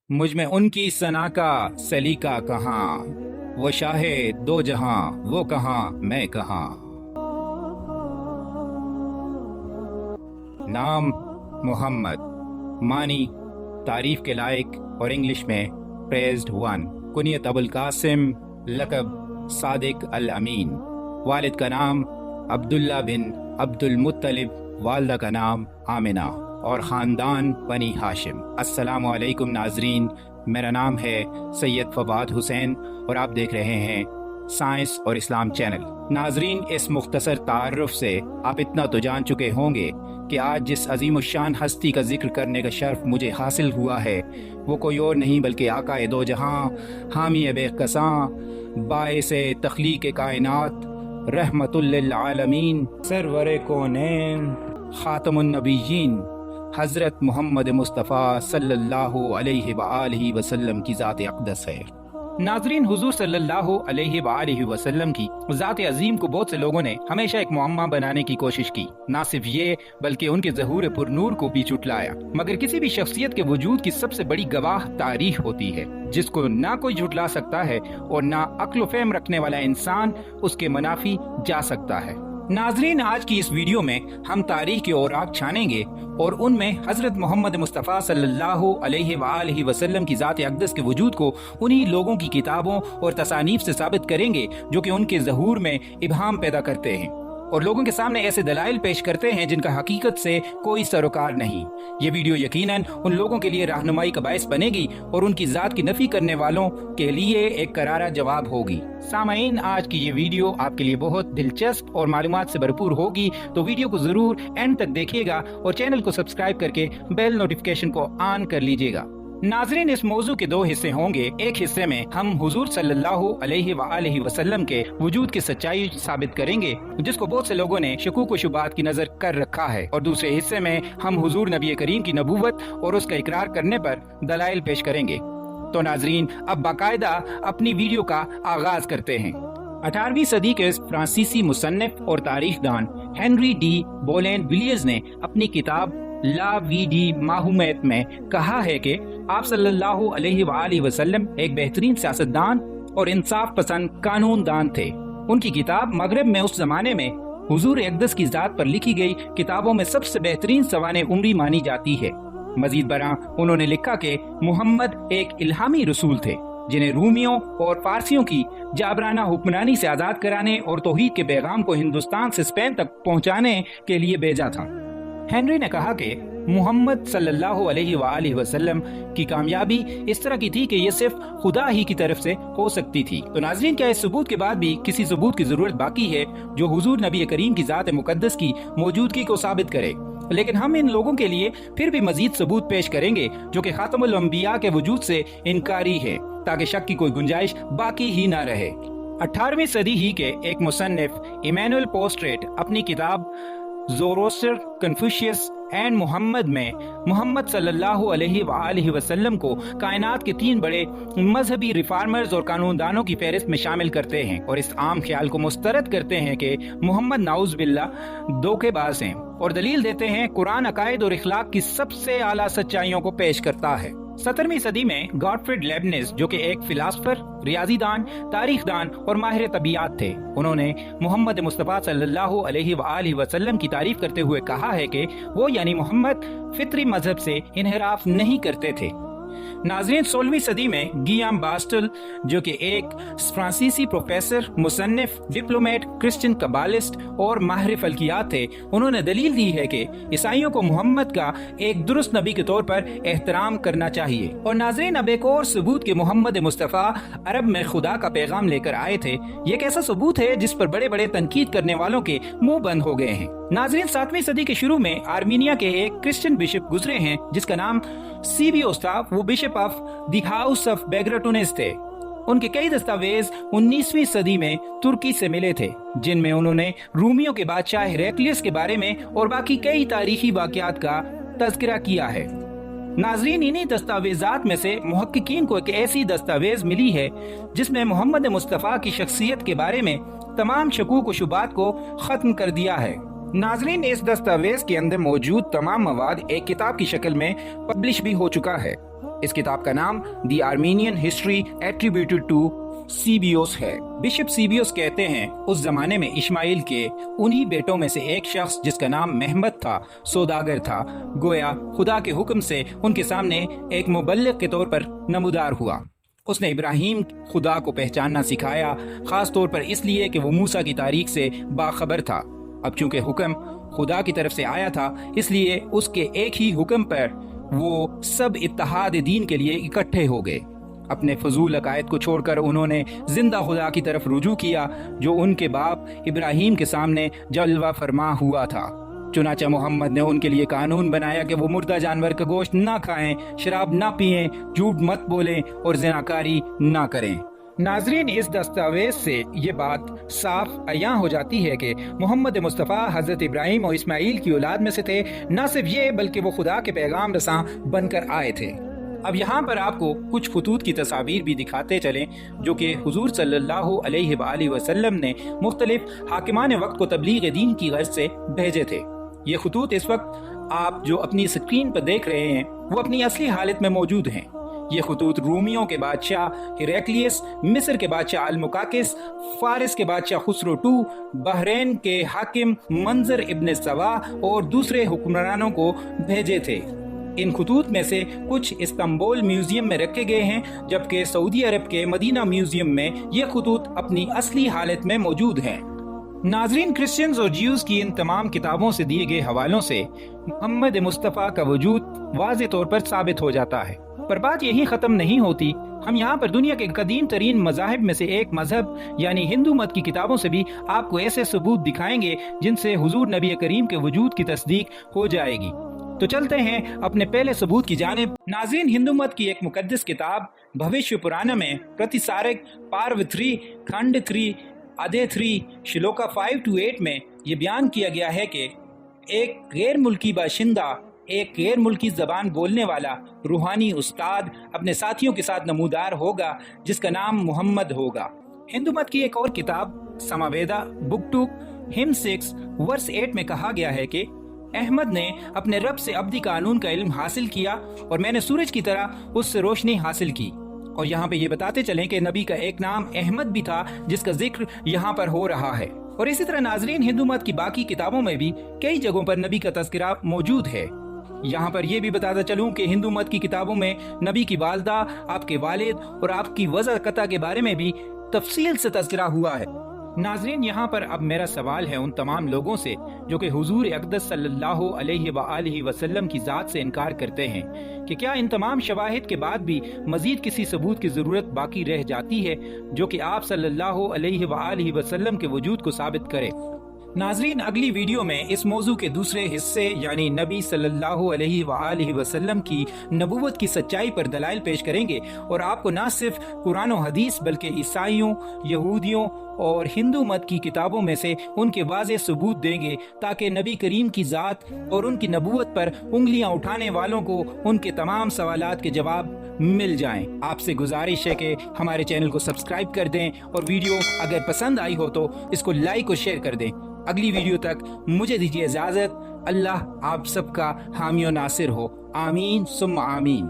मुझ में उनकी सना का सलीका कहाँ, वो शाहे दो जहां, वो कहाँ मैं कहाँ। नाम मोहम्मद, मानी तारीफ के लायक और इंग्लिश में प्रेज्ड वन। कुनियत अबुल कासिम, लक़ब सादिक अल अमीन। वालिद का नाम अब्दुल्ला बिन अब्दुल मुत्तलिब, वालदा का नाम आमिना और ख़ानदान बनी हाशिम। अस्सलामु अलैकुम नाजरीन, मेरा नाम है सैयद फवाद हुसैन और आप देख रहे हैं साइंस और इस्लाम चैनल। नाजरीन, इस मुख्तसर तारुफ से आप इतना तो जान चुके होंगे कि आज जिस अजीमुशान हस्ती का जिक्र करने का शर्फ मुझे हासिल हुआ है वो कोई और नहीं बल्कि आकाए दो जहां, हामी बेकसां, बाइसे तख्लीक कायनात, रहमतुल लिल आलमीन, सरवर कौनैन, खातमुन नबिय्यीन, हज़रत मोहम्मद मुस्तफ़ा सल्लल्लाहु अलैहि वआलिहि वसल्लम की ज़ात अक़दस है। नाज़रीन, हुज़ूर सल्लल्लाहु अलैहि वआलिहि वसल्लम की ज़ात अज़ीम को बहुत से लोगों ने हमेशा एक मुअम्मा बनाने की कोशिश की। ना सिर्फ ये बल्कि उनके ज़हूर पुरनूर को भी झुटलाया। मगर किसी भी शख्सियत के वजूद की सबसे बड़ी गवाह तारीख होती है, जिसको ना कोई झुटला सकता है और ना अक्ल फ़हम रखने वाला इंसान उसके मनाफी जा सकता है। नाजरीन, आज की इस वीडियो में हम तारीख के औराक छानेंगे और उनमें हज़रत मोहम्मद मुस्तफ़ा सल्लल्लाहु अलैहि वआलिहि वसल्लम की ज़ात अक़दस के वजूद को उन्हीं लोगों की किताबों और तसानीफ से साबित करेंगे जो कि उनके ज़हूर में इबहाम पैदा करते हैं और लोगों के सामने ऐसे दलाइल पेश करते हैं जिनका हकीकत से कोई सरोकार नहीं। ये वीडियो यकीनन उन लोगों के लिए रहनुमाई का बायस बनेगी और उनकी ज़ात की नफ़ी करने वालों के लिए एक करारा जवाब होगी। सामाईन, आज की ये वीडियो आपके लिए बहुत दिलचस्प और मालूमात से भरपूर होगी, तो वीडियो को ज़रूर एंड तक देखिएगा और चैनल को सब्सक्राइब करके बेल नोटिफिकेशन को ऑन कर लीजिएगा। नाजरीन, इस मौजू के दो हिस्से होंगे। एक हिस्से में हम हुजूर सल्लल्लाहु अलैहि वआलिहि वसल्लम के वजूद की सच्चाई साबित करेंगे जिसको बहुत से लोगों ने शकूक व शुबात की नजर कर रखा है, और दूसरे हिस्से में हम हुजूर नबी करीम की नबूवत और उसका इकरार करने पर दलाइल पेश करेंगे। तो नाजरीन, अब बाकायदा अपनी वीडियो का आगाज करते हैं। 18वीं सदी के फ्रांसीसी मुसन्निफ और तारीखदान हेनरी डी बोलेन विलियर्स ने अपनी किताब ला वी डी माहूमैत में कहा है कि आप सल्लल्लाहु अलैहि वआलिहि वसल्लम एक बेहतरीन सियासतदान और इंसाफ पसंद कानूनदान थे। उनकी किताब मगरब में उस जमाने में हुजूर अक़दस की ज़ात पर लिखी गई किताबों में सबसे बेहतरीन सवाने उम्री मानी जाती है। मजीद बरा उन्होंने लिखा कि मुहम्मद एक इल्हामी रसूल थे जिन्हें रूमियों और फारसियों की जाबराना हुक्मरानी से आज़ाद कराने और तौहीद के पैगाम को हिंदुस्तान से स्पेन तक पहुँचाने के लिए भेजा था। हेनरी ने कहा कि मुहम्मद सल्लल्लाहु अलैहि वआलिहि वसल्लम की कामयाबी इस तरह की थी कि ये सिर्फ खुदा ही की तरफ से हो सकती थी। तो नाज़रीन, क्या इस सबूत के बाद भी किसी सबूत की जरूरत बाकी है जो हुजूर नबी करीम की ज़ात मुकद्दस की मौजूदगी को साबित करे? लेकिन हम इन लोगों के लिए फिर भी मजीद सबूत पेश करेंगे जो कि खातमुल अंबिया के वजूद से इनकारी है, ताकि शक की कोई गुंजाइश बाकी ही ना रहे। 18वीं सदी ही के एक मुसन्निफ इमैनुअल पोस्ट्रेट अपनी किताब ज़ोरोस्टर, कन्फ्यूशियस एंड मोहम्मद में मोहम्मद सल्लल्लाहु अलैहि वआलिहि वसल्लम को कायनात के 3 बड़े मजहबी रिफॉर्मर्स और कानूनदानों की फहरिस्त में शामिल करते हैं और इस आम ख्याल को मुस्तरद करते हैं कि मोहम्मद नाउज़ बिल्लाह धोखेबाज हैं और दलील देते हैं कुरान अकायद और इखलाक की सबसे आला सच्चाइयों को पेश करता है। 17वीं सदी में गॉटफ्रीड लेबनिज, जो कि एक फिलासफर, रियाजीदान, तारीखदान और माहिर तबीयत थे, उन्होंने मोहम्मद मुस्तफ़ा सल्लल्लाहु अलैहि वआलिहि वसल्लम की तारीफ करते हुए कहा है कि वो यानी मोहम्मद फितरी मजहब से इन्हिराफ नहीं करते थे। नाज़रीन, 16वीं सदी में गियाम बास्टल, जो कि एक फ्रांसीसी प्रोफेसर, मुसन्निफ, डिप्लोमेट, क्रिश्चियन कबालिस्ट और माहिर फल्कियात थे, उन्होंने दलील दी है कि ईसाइयों को मोहम्मद का एक दुरुस्त नबी के तौर पर एहतराम करना चाहिए। और नाज़रीन, अब एक और सबूत कि मोहम्मद मुस्तफ़ा अरब में खुदा का पैगाम लेकर आए थे, ये एक ऐसा सबूत है जिस पर बड़े बड़े तनकीद करने वालों के मुंह बंद हो गए हैं। नाज़रीन, 7वीं सदी के शुरू में आर्मीनिया के एक क्रिश्चियन बिशप गुजरे हैं जिसका नाम सीबियोस था। वो bishop of the house of Bagratunis थे। उनके कई दस्तावेज 19वीं सदी में तुर्की से मिले थे जिनमें उन्होंने रूमियों के बादशाह हेरेक्लियस के बारे में और बाकी कई तारीखी वाक़यात का तज़किरा किया है। नाज़रीन, इन्हीं दस्तावेजात में से मुहक्किकीन को एक ऐसी दस्तावेज मिली है जिसमें मोहम्मद मुस्तफ़ा की शख्सियत के बारे में तमाम शकूक व शुबात को ख़त्म कर दिया है। नाजरीन, इस दस्तावेज के अंदर मौजूद तमाम मवाद एक किताब की शक्ल में पब्लिश भी हो चुका है। इस किताब का नाम the Armenian history attributed to Sebeos है। बिशप सीबियोस कहते हैं उस जमाने में इस्माइल के उन्हीं बेटों में से एक शख्स जिसका नाम महमद था, सौदागर था, गोया खुदा के हुक्म से उनके सामने एक मुबल्लिग के तौर पर नमूदार हुआ। उसने इब्राहिम खुदा को पहचानना सिखाया, खास तौर पर इसलिए कि वो मूसा की तारीख से बाखबर था। अब चूंकि हुक्म खुदा की तरफ से आया था, इसलिए उसके एक ही हुक्म पर वो सब इत्तेहाद दीन के लिए इकट्ठे हो गए। अपने फजूल अकायद को छोड़कर उन्होंने जिंदा खुदा की तरफ रुजू किया जो उनके बाप इब्राहिम के सामने जलवा फरमा हुआ था। चुनाचा मोहम्मद ने उनके लिए कानून बनाया कि वो मुर्दा जानवर का गोश्त ना खाएं, शराब ना पिएं, झूठ मत बोलें और ज़िनाकारी ना करें। नाजरीन, इस दस्तावेज से ये बात साफ अयां हो जाती है कि मोहम्मद मुस्तफ़ा हज़रत इब्राहिम और इस्माइल की औलाद में से थे। न सिर्फ ये बल्कि वो खुदा के पैगाम रसां बनकर आए थे। अब यहाँ पर आपको कुछ खतूत की तस्वीर भी दिखाते चलें जो कि हुजूर सल्लल्लाहु अलैहि वसल्लम ने मुख्तलिफ हाकिमान वक्त को तबलीग दीन की गर्ज से भेजे थे। ये खतूत इस वक्त आप जो अपनी स्क्रीन पर देख रहे हैं वो अपनी असली हालत में मौजूद हैं। ये खतूत रूमियों के बादशाह हिरैक्लियस, मिस्र के बादशाह अल-मुकाकिस, फारिस के बादशाह खुसरो II, बहरैन के हाकिम मंजर इब्न सवा और दूसरे हुक्मरानों को भेजे थे। इन खतूत में से कुछ इस्तांबुल म्यूजियम में रखे गए हैं, जबकि सऊदी अरब के मदीना म्यूजियम में ये खतूत अपनी असली हालत में मौजूद हैं। नाजरीन, क्रिश्चियंस और ज्यूज की इन तमाम किताबों से दिए गए हवालों से मोहम्मद मुस्तफ़ा का वजूद वाज़े तौर पर साबित हो जाता है। पर बात यही ख़त्म नहीं होती। हम यहाँ पर दुनिया के कदीम तरीन मज़ाहिब में से एक मजहब यानी हिंदू मत की किताबों से भी आपको ऐसे सबूत दिखाएंगे जिनसे हुजूर नबी करीम के वजूद की तस्दीक हो जाएगी। तो चलते हैं अपने पहले सबूत की जानिब। नाज़रीन, हिंदू मत की एक मुकद्दस किताब भविष्य पुराण में प्रतिसारक पार्व 3 खंड 3 अध्याय 3 श्लोका 5 to 8 में ये बयान किया गया है कि एक गैर मुल्की बाशिंदा, एक गैर मुल्की जबान बोलने वाला रूहानी उस्ताद अपने साथियों के साथ नमूदार होगा जिसका नाम मोहम्मद होगा। हिंदू मत की एक और किताब समावेदा बुक 2 हिम 6 वर्स 8 में कहा गया है कि अहमद ने अपने रब से अब्दी कानून का इल्म हासिल किया और मैंने सूरज की तरह उससे रोशनी हासिल की। और यहाँ पे ये बताते चलें कि नबी का एक नाम अहमद भी था जिसका जिक्र यहाँ पर हो रहा है। और इसी तरह नाजरीन, हिंदू मत की बाकी किताबों में भी कई जगहों पर नबी का तज़किरा मौजूद है। यहाँ पर यह भी बताता चलूं कि हिंदू मत की किताबों में नबी की वालदा, आपके वालिद और आपकी वज़ा कता के बारे में भी तफसील से तज़किरा हुआ है। नाजरीन, यहाँ पर अब मेरा सवाल है उन तमाम लोगों से जो कि हुजूर अक़दस सल्लल्लाहु अलैहि वसल्लम की ज़ात से इनकार करते हैं कि क्या इन तमाम शवाहिद के बाद भी मज़ीद किसी सबूत की ज़रूरत बाकी रह जाती है जो कि आप सल्लल्लाहु अलैहि वसल्लम के वजूद को साबित करे। नाजरीन, अगली वीडियो में इस मौजू के दूसरे हिस्से यानी नबी सल्लल्लाहु अलैहि वसल्लम की नबूवत की सच्चाई पर दलाइल पेश करेंगे और आपको न सिर्फ कुरान और हदीस बल्कि ईसाइयों, यहूदियों और हिंदू मत की किताबों में से उनके वाज़े सबूत देंगे ताकि नबी करीम की ज़ात और उनकी नबूवत पर उंगलियां उठाने वालों को उनके तमाम सवालात के जवाब मिल जाएं। आपसे गुजारिश है कि हमारे चैनल को सब्सक्राइब कर दें और वीडियो अगर पसंद आई हो तो इसको लाइक और शेयर कर दें। अगली वीडियो तक मुझे दीजिए इजाज़त। अल्लाह आप सबका हामी और नासिर हो। आमीन सुम्मा आमीन।